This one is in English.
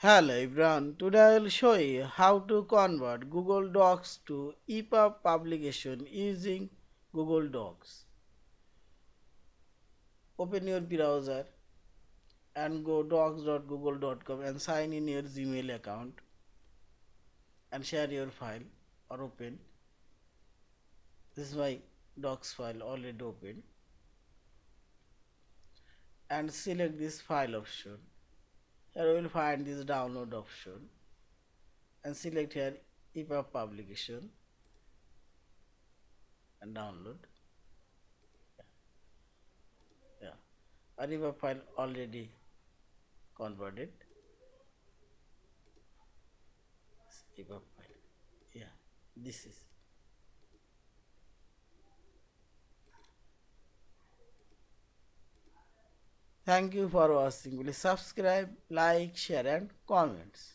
Hello everyone, today I will show you how to convert Google Docs to ePub publication using Google Docs. Open your browser and go docs.google.com and sign in your Gmail account and share your file or open. This is my docs file already open and select this file option. Here you will find this download option and select here ePub publication and download. Yeah, our ePub file already converted. ePub file. Yeah, this is. Thank you for watching. Please subscribe, like, share, and comments.